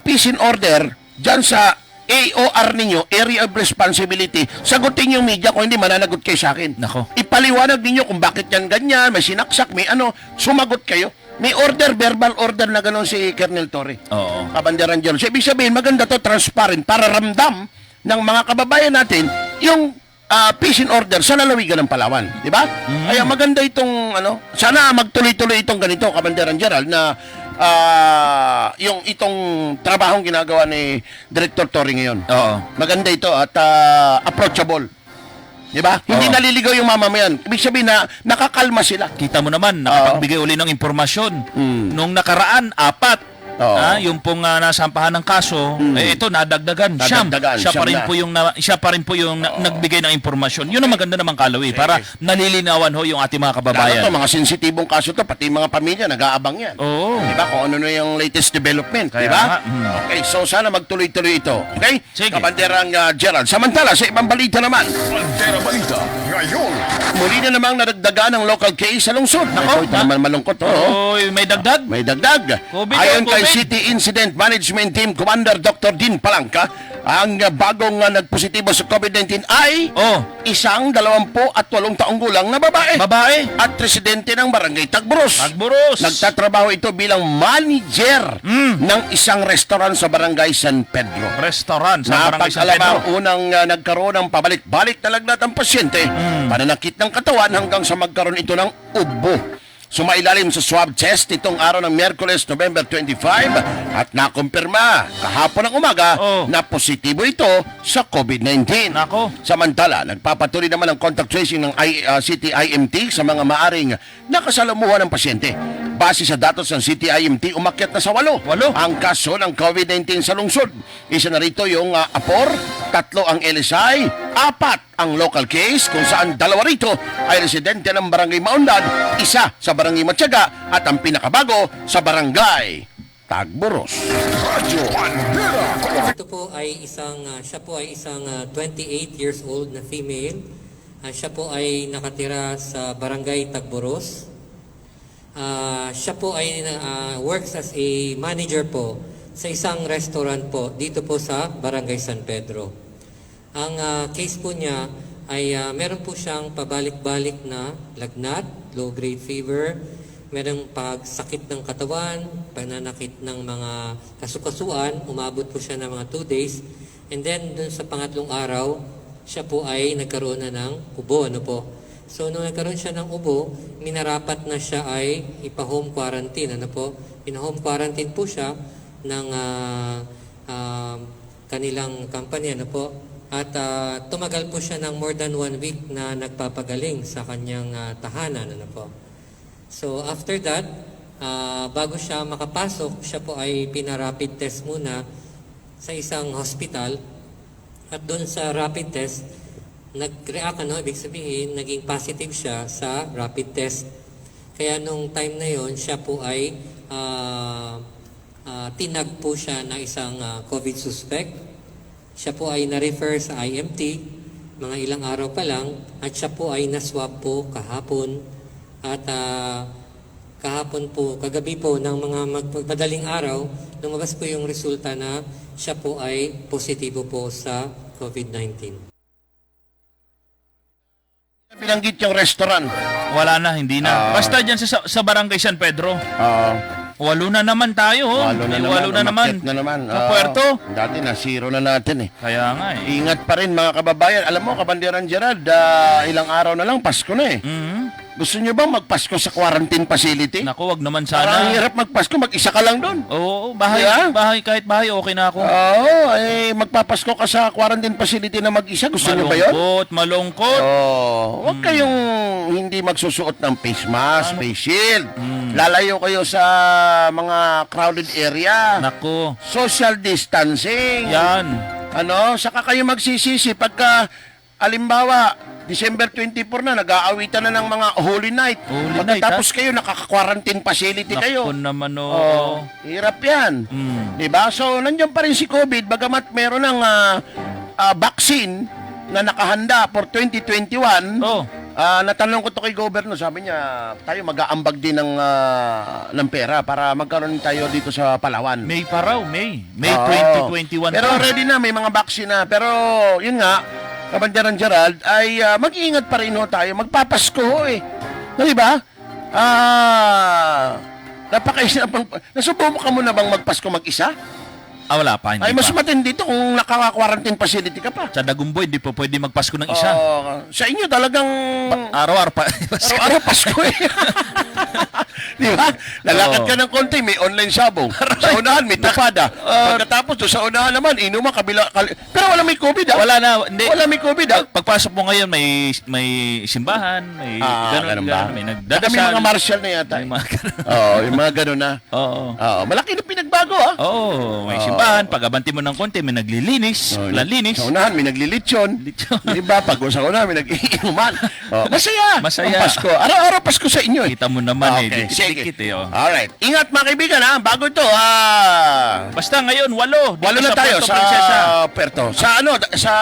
peace and order dyan sa AOR ninyo, Area of Responsibility. Sagutin yung media, kung hindi mananagot kayo sa akin. Ipaliwanag ninyo kung bakit yan ganyan, may sinaksak, may sumagot kayo. May order, verbal order na gano'n si Colonel Torre. Kabanderang Gerald. So, ibig sabihin, maganda to, transparent, para ramdam ng mga kababayan natin yung peace and order sa lalawigan ng Palawan. Di ba? Kaya maganda itong, sana magtuloy-tuloy itong ganito, Kabanderang Gerald, na yung itong trabahong ginagawa ni Director Torre ngayon. Oo. Maganda ito at approachable. Di ba? Hindi Oo. naliligaw yung mamamayan. Ibig sabihin na nakakalma sila. Kita mo naman, nakapagbigay uli ng impormasyon. Nung nakaraan, 4. Oo. Yung pong nasampahan ng kaso, ito nadagdagan. Nadagdagan, Siya pa siyam rin na. po yung siya pa rin po yung nagbigay ng impormasyon. Yun ang maganda naman, Kalawi, para nalilinawan ho yung ating mga Lalo kababayan. to, mga sensitibong kaso to, pati mga pamilya nag-aabang yan. Oo. Di ba? Kung ano na yung latest development. Kaya Di ba? nga, Okay, so sana magtuloy-tuloy ito. Okay? Sige. Kabanderang Gerald. Samantala, sa ibang balita naman, Bandera Balita ngayon. muli na namang nadagdagan ng local case sa lungsod. Ito naman malungkot. Oy, may dagdag. May dagdag. COVID Ayon kay COVID. City Incident Management Team Commander Dr. Dean Palangka, ang bagong nagpositibo sa COVID-19 ay isang 28 taong gulang na babae. Babae. At residente ng Barangay Tagburos. Tagburos. Nagtatrabaho ito bilang manager ng isang restaurant sa Barangay San Pedro. Restaurant sa Barangay San Napag-alamang Pedro. unang nagkaroon ng pabalik-balik na lagnat ang pasyente, pananakit ng katawan hanggang sa magkaroon ito ng ubo. Sumailalim sa swab test itong araw ng Miyerkules, November 25 at nakumpirma kahapon ng umaga na positibo ito sa COVID-19. Nako. Samantala, nagpapatuloy naman ang contact tracing ng City IMT sa mga maaring nakasalamuhan ng pasyente. Base sa datos ng City IMT, umakyat na sa 8 ang kaso ng COVID-19 sa lungsod. Isa na rito yung Apor, 3 ang LSI, 4 ang local case kung saan 2 rito ay residente ng Barangay Maundan, 1 sa Barangay Matyaga at ang pinakabago sa Barangay Tagburos. Radyo Bandera. Ito po ay siya po ay isang 28 years old na female. Siya po ay nakatira sa Barangay Tagburos. Siya po ay works as a manager po sa isang restaurant po dito po sa Barangay San Pedro. Ang case po niya ay meron po siyang pabalik-balik na lagnat, low-grade fever, merong pagsakit ng katawan, pananakit ng mga kasukasuan, umabot po siya ng mga 2 days. And then, dun sa pangatlong araw, siya po ay nagkaroon na ng ubo. Ano po? So, nung nagkaroon siya ng ubo, minarapat na siya ay ipa-home quarantine. Ano po? In-home quarantine po siya ng kanilang company. Ano po? At tumagal po siya ng more than 1 week na nagpapagaling sa kanyang tahanan. Ano po? So, after that, bago siya makapasok, siya po ay pinarapid test muna sa isang hospital. At doon sa rapid test, nag-react, ibig sabihin, naging positive siya sa rapid test. Kaya nung time na yon, siya po ay tinag po siya na isang COVID suspect. Siya po ay na-refer sa IMT, mga ilang araw pa lang, at siya po ay na-swab po kahapon. At kahapon po, kagabi po, ng mga madaling araw, lumabas po yung resulta na siya po ay positibo po sa COVID-19. Binanggit yung restaurant. Wala na, hindi na. Basta dyan sa Barangay San Pedro. 8 na naman tayo. 8 na naman. Umakyat na naman. Sa Puerto. Dati na zero na natin eh. Kaya nga eh. Ingat pa rin mga kababayan. Alam mo, Kabanderan Gerald, ilang araw na lang, Pasko na eh. Gusto nyo bang magpasko sa quarantine facility? Naku, wag naman Parang sana. hirap magpasko, mag-isa ka lang doon. Oo, bahay, Yeah. kahit bahay, okay na ako. Oo, magpapasko ka sa quarantine facility na mag-isa. Gusto nyo ba yun? Malungkot. Huwag kayong hindi magsusuot ng face mask, face shield. Lalayo kayo sa mga crowded area. Naku. Social distancing. Yan. Saka kayo magsisisi pagka, alimbawa, December 24 na, nag-aawitan na ng mga Holy Night. Pagkatapos kayo, nakaka-quarantine facility kayo. Naku naman, oo. Hirap yan. Diba? So, nandiyan pa rin si COVID, bagamat meron ng vaccine na nakahanda for 2021. Natanong ko to kay Governor, sabi niya, tayo mag-aambag din ng pera para magkaroon tayo dito sa Palawan. May pa raw, May 2021. Pero ready na, may mga vaccine na. Pero, yun nga, Kabanderan Gerald, ay mag-iingat pa rin ho tayo. Magpapasko ho eh. Diba? Napakaisip. Nasubukan ka mo na bang magpasko mag-isa? Wala pa, hindi Ay, mas pa. matindi to kung nakaka-quarantine facility ka pa. Sa Dagumboy, di po pwede magpasko ng isa. Sa inyo talagang... Araw-araw pa. Araw-araw Pasko eh. Di ba? Lalakad ka ng konti, may online sabong. Sa unahan, may tupada. Pagkatapos doon sa unahan naman, inuman, pero wala may COVID, ha? Wala na. Hindi. Wala may COVID, ha? Pagpasok mo ngayon, may simbahan, may ganun ba? may May nagdadasal. mga martial na yata. May mga ganun. Oo, yung mga ganun na. Oo. Oo, malaki na pinagbago, ha? Oo, may simbahan. Pag-abanti mo ng konti, may naglilinis. Lanlinis. Sa unahan, may naglilitsyon. Di ba? Pag sa unahan, may nag-iinuman. Masaya. Masaya. Ang Pasko. Araw-araw Pasko sa inyo. Kita mo naman Okay, sige. dikit eh. Oh. Alright. Ingat mga kaibigan, ha? Bago ito, Basta ngayon, 8. Walo na tayo Puerto sa Princesa. Puerto. Sa sa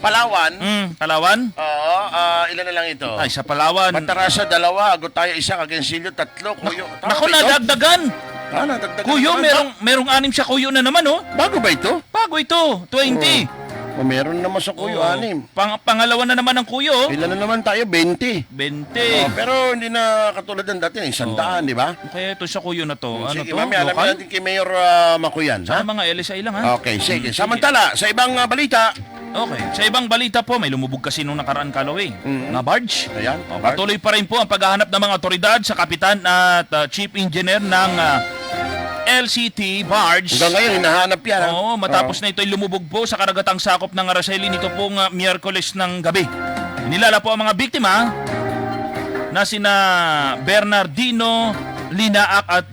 Palawan. Palawan? Oo, ilan na lang ito? Ay, sa Palawan. Matarasa, 2, Agutaya, 1, Agensilio, 3, Kuyo. Naku, nadagdagan. Nadagdagan. Kuyo, merong 6 siya kuyo na naman, oh. Bago ba ito? Bago ito, 20. Meron naman sa Kuyo, 6. Pangalawa na naman ang kuyo. Ilan na naman tayo? 20. 20. Pero hindi na katulad ng dati, 100, di ba? Kaya ito sa kuyo na to. Ano Sige, to? mamaya, alamin Lokal? natin kay Mayor Makuyan. Sa Ha? mga LSI lang, ha? Okay, sige. Samantala, sa ibang balita, Okay. Sa ibang balita po, may lumubog kasi nung nakaraan Calaway na barge. Ayan, Patuloy pa rin po ang paghahanap ng mga otoridad sa kapitan at chief engineer ng LCT barge. hanggang ngayon, hinahanap yan. ha? Oo, matapos na ito'y lumubog po sa karagatang sakop ng Araceli nito pong Miyerkules ng gabi. Nilala po ang mga biktima na sina Bernardino Linaak at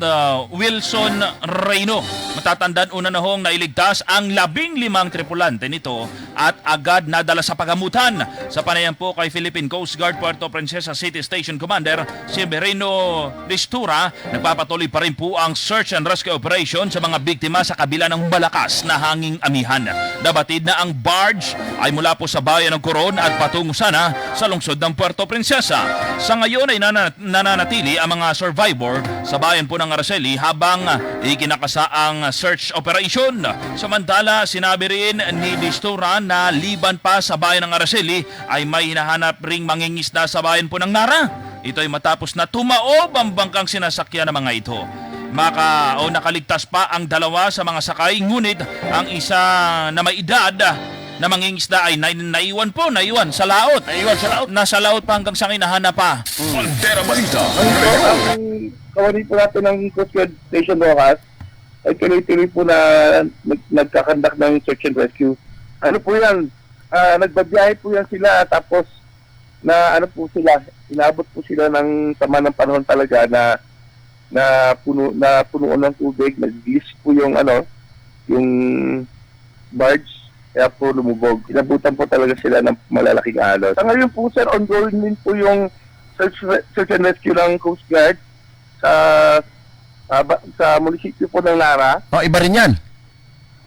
Wilson Reyno. Matatandaan una na hong nailigtas ang 15 tripulante nito at agad nadala sa pagamutan. Sa panayam po kay Philippine Coast Guard Puerto Princesa City Station Commander si Bereno Ristura, nagpapatuloy pa rin po ang search and rescue operation sa mga biktima sa kabila ng malakas na hanging amihan. Nabatid na ang barge ay mula po sa bayan ng Coron at patungo sana sa lungsod ng Puerto Princesa. Sa ngayon ay nananatili ang mga survivor sa bayan po ng Araceli habang ikinakasa ang search operation. Samantala, sinabi rin ni Distura na liban pa sa bayan ng Araceli ay may hinahanap ring mangingisda sa bayan po ng Nara. Ito ay matapos na tumaob ang bangkang sinasakyan ng mga ito. Nakaligtas pa ang 2 sa mga sakay, ngunit ang isa na may edad na mangingisda ay naiwan sa laot. Nasa laot pa hanggang sa hinahanap pa. Pantera Balita. Ang kawani po natin ng Coast Guard Station Rojas ay tuloy-tuloy po na nagkakandak ng search and rescue. Ano po yan? Nagbabiyahe po yan sila tapos na ano po sila, inabot po sila ng sama ng panahon talaga na punuan ng tubig, nag-list po yung barge, kaya po lumubog. Inabutan po talaga sila ng malalaking alon. Sa ngayon po sir, ongoing din po yung search and rescue ng Coast Guard sa munisipyo po ng Lara. Iba rin yan.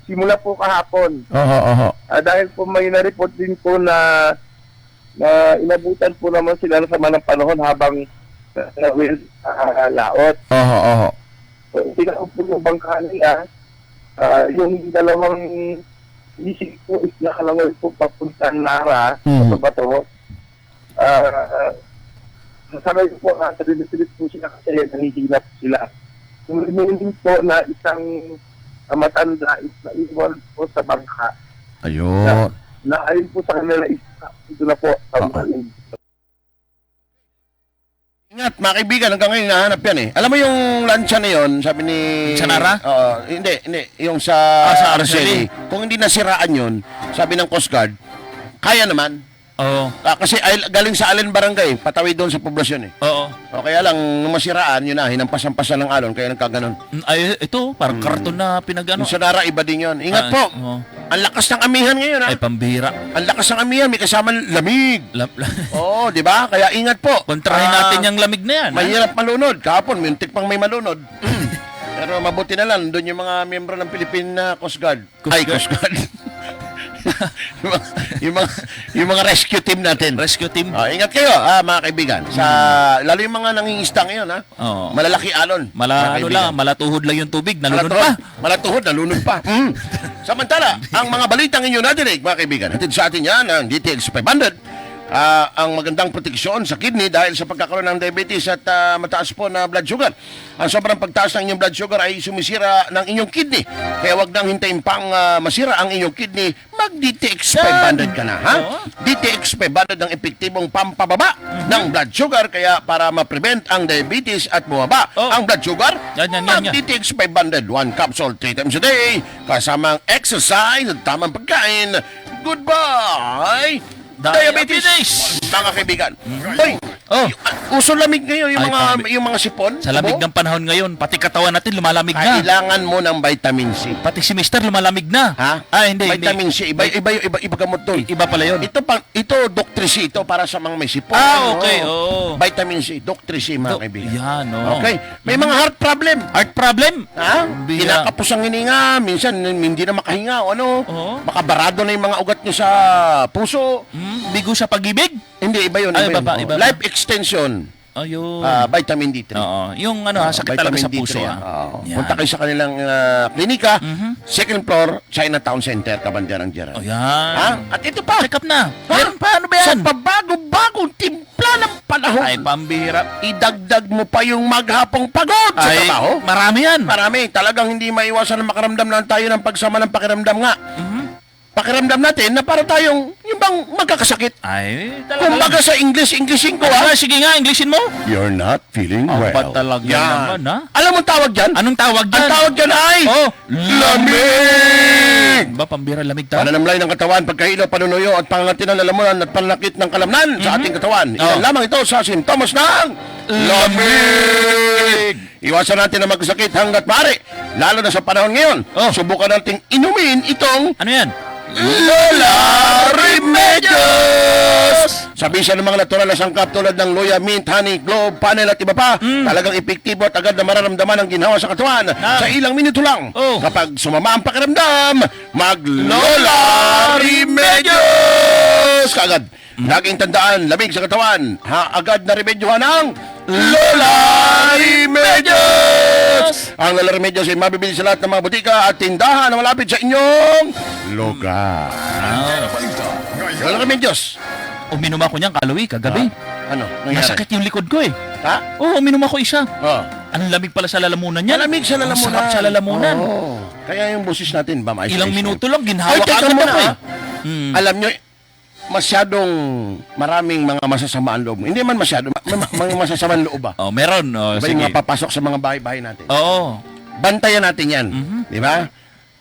Simula po kahapon. Dahil po may na-report din po na inabutan po naman sila ng sama ng panahon habang laot. So, tingnan po yung bangka nila. Yung dalawang isip po is nakalangoy po papunta ng Lara sa bato. Sanay po sa dinipilit po sila kasi nahihilap sila. Yung remaining po na isang matanda is naiwan po sa bangka. Ayun. Na ayon po sa kanila is ito na po. Ingat, mga kaibigan, hanggang ngayon hinahanap yan eh. Alam mo yung lansya na yun, sabi ni... Sa Nara? Hindi. Yung sa sa Araceli. Kung hindi nasiraan yun, sabi ng Coast Guard, kaya naman. Oo. Kasi galing sa Allen Barangay, patawid doon sa poblasyon eh. Oo. Kaya lang, nung masiraan, yun na, hinampasan-pasan ng alon, kaya nagkaganon. Ay, ito, parang karton na pinagano. Yung sa Nara, iba din yun. Ingat po. Ang lakas ng amihan ngayon, ha? Ay, pambira. Ang lakas ng amihan, may kasama lamig. Oo, di ba? Kaya ingat po. Kontrahin natin yung lamig na yan. Mahirap malunod. Kahapon, mintik pang may malunod. Pero mabuti na lang, doon yung mga miyembro ng Philippine Coast Guard. Coast Guard. yung mga rescue team natin. Rescue team. Ingat kayo, mga kaibigan. Lalo yung mga nangingisda ngayon, ha? Malalaki alon. Malatuhod lang yung tubig, nalunod pa. Malatuhod, nalunod pa. Samantala, ang mga balitang inyo nadinig, mga kaibigan, hatid sa atin yan, ang DTX 500. Ang magandang proteksyon sa kidney dahil sa pagkakaroon ng diabetes at mataas po na blood sugar. Ang sobrang pagtaas ng inyong blood sugar ay sumisira ng inyong kidney. Kaya wag nang hintayin pang masira ang inyong kidney. mag-DTX 500 ka na, ha? DTX 500 ang epektibong pampababa ng blood sugar kaya para ma-prevent ang diabetes at bumaba ang blood sugar, Yan. mag-DTX 500, 1 capsule 3 times a day, kasamang exercise at tamang pagkain. Goodbye! Diabetes! Mga kaibigan. Hoy! Uso lamig ngayon yung mga sipon. Sa lamig ng panahon ngayon, pati katawan natin lumalamig na. Kailangan mo ng vitamin C. Pati si Mister lumalamig na. Ha? Hindi. Vitamin C. Iba gamot doon. Iba pala yun. Ito Dr. C ito para sa mga may sipon. Okay. Oo. Vitamin C, Dr. C mga kaibigan. Yan, Okay. May mga heart problem. Heart problem? Ha? Kinakapos ang hininga, minsan hindi na makahinga o ano. Makabarado na yung mga ugat niyo sa puso. Bigo sa pag-ibig? Hindi, iba yun. Iba. Life extension. Ayun. Vitamin D3. Yung sakit talaga sa puso. Yan. Punta kayo sa kanilang klinika, second floor, Chinatown Center, Cabanderang Gerald. Yan. At ito pa. Check up na. Meron pa, ano ba yan? Sa pabago-bagong timpla ng panahon. Ay, pambihira. Idagdag mo pa yung maghapong pagod sa trabaho. Marami yan. Marami. Talagang hindi maiwasan na makaramdam lang tayo ng pagsama ng pakiramdam nga. Pakiramdam natin na para tayong yung bang magkakasakit. Ay, Kung baga sa Englishin ko, ha? Sige nga, Englishin mo. You're not feeling well. Talaga naman, ha? Alam mo tawag dyan? Anong tawag dyan? Ang tawag dyan ay... lamig! Ba, pambira lamig ta? Pananamlay ng katawan, pagkailaw, panunuyo at pangangati ng lalamunan at panlakit ng kalamnan sa ating katawan. Ilan lamang ito sa simptomas ng lamig! Iwasan natin na magkasakit hanggat maaari. Lalo na sa panahon ngayon. Subukan nating inumin itong... Ano yan? Lola Remedios! Sabi siya ng mga natural na sangkap tulad ng Loya, Mint, Honey, Globe, Panel at iba pa, talagang epektibo at agad na mararamdaman ang ginhawa sa katawan sa ilang minuto lang. Kapag sumama ang pakiramdam, mag-Lola Remedios! Kaagad. Laging tandaan, lamig sa katawan, agad na remedyohan ang Lola Remedios! Ang Lola Remedios ay mabibili sa lahat ng mga butika at tindahan na malapit sa inyong lugar. Lola Remedios. Uminom ako niyang kalawi kagabi. Ano? Nangyari? Nasakit yung likod ko eh. Ha? Uminom ako isa. Ang lamig pala sa lalamunan niya. Malamig sa lalamunan. Ang sarap sa lalamunan. Kaya yung busis natin ba maayos? Ilang minuto lang, ginhawa Ay, ka teka agad muna, ako eh. Alam nyo, masyadong maraming mga masasamaan loob. Hindi man masyado, mga masasamaan loob ba? Meron. Diba yung mga papasok sa mga bahay-bahay natin? Oo. Bantayan natin yan. Di ba?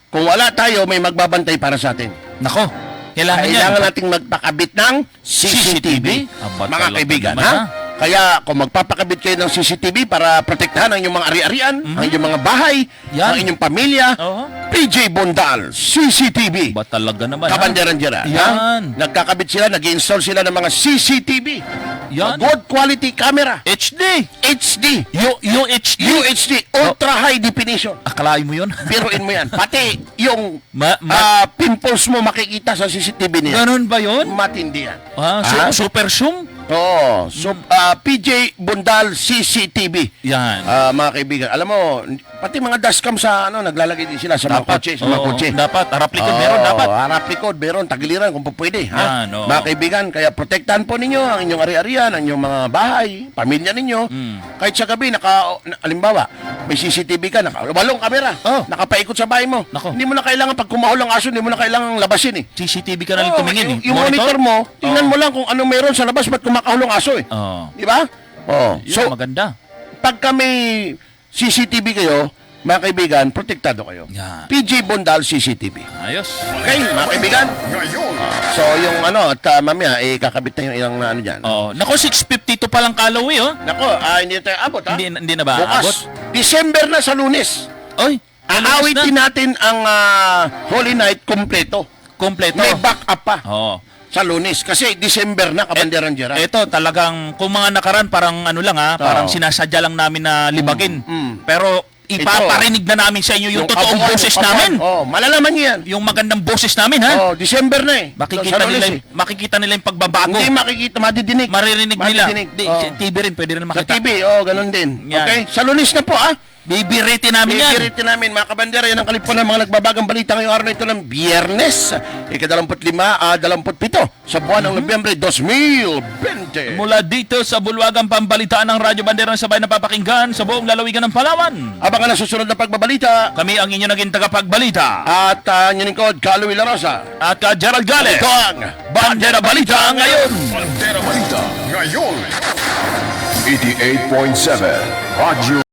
Kung wala tayo, may magbabantay para sa atin. Nako, kailangan nating magpakabit ng CCTV. Mga kaibigan, ha? Kaya kung magpapakabit kayo ng CCTV para protektahan ang inyong mga ari-arian, ang inyong mga bahay, ang inyong pamilya, PJ Bondal, CCTV. Ba talaga naman, Cabanderang Gerald. Yan. Nagkakabit sila, nag-install sila ng mga CCTV. Yan. Good quality camera. HD. HD. UHD. UHD. Ultra high definition. Akalain mo yun? Biruin mo yan. Pati yung pimples mo makikita sa CCTV niya. Ganun ba yun? Matindi yan. Super zoom? Oo. So, PJ Bundal CCTV. Yan. Mga kaibigan, alam mo, pati mga dashcam sa naglalagay din sila sa mga kotse, sa mga kotse. Dapat, harap likod meron, dapat. Harap likod meron, tagiliran kung pwede. Yan, Mga kaibigan, kaya protektahan po ninyo ang inyong ari-arian, ang inyong mga bahay, pamilya ninyo. Kahit sa gabi, alimbawa, may CCTV ka, walong kamera, nakapaikot sa bahay mo. Nako. Hindi mo na kailangan, pag kumahol ang aso, hindi mo na kailangan labasin eh. CCTV ka na lang tumingin eh. Yung monitor mo, tingnan mo lang kung anong meron sa labas, ba't kumakahulong aso eh. Di ba? So, maganda. Pagka may CCTV kayo, mga kaibigan, protektado kayo. Yan. PJ Bondal CCTV. Ayos. Okay, mga kaibigan? So, yung at mamaya, kakabit na yung ilang dyan. Nako, 6:52 pa lang kalawi, Nako, hindi tayo abot, ha? Hindi na ba Bukas, abot? December na sa Lunes. Oy, Aawitin natin ang Holy Night kompleto. May back-up pa. Sa Lunes. Kasi December na, Cabanderang Gerald. Ito talagang, kung mga nakaraan, parang parang sinasadya lang namin na libagin. Pero ipaparinig na namin sa inyo yung totoong boses namin. Malalaman niyo yan. Yung magandang boses namin, ha? December na eh. Makikita nila yung pagbabago. Hindi makikita, madidinig. Maririnig nila. Madidinig. TV rin, pwede rin Sa makita. TV, ganun din. Yan. Okay? Sa Lunes na po, Bibiritin namin yan. Bibiritin namin, mga kabandera, yan ang kalipunan ng mga nagbabagang balita ngayong araw na ito ng Biyernes, ika-27 sa buwan ng Nobyembre 2020. Mula dito sa bulwagang pambalitaan ng Radyo Bandera ng Sabay na papakinggan sa buong lalawigan ng Palawan. Abangan ang susunod na pagbabalita. Kami ang inyo naging tagapagbalita. At inyong lingkod, Carlo La Rosa. At Gerald Gale. Ito ang Bandera Balita ngayon. Bandera Balita ngayon. 88.7 Radyo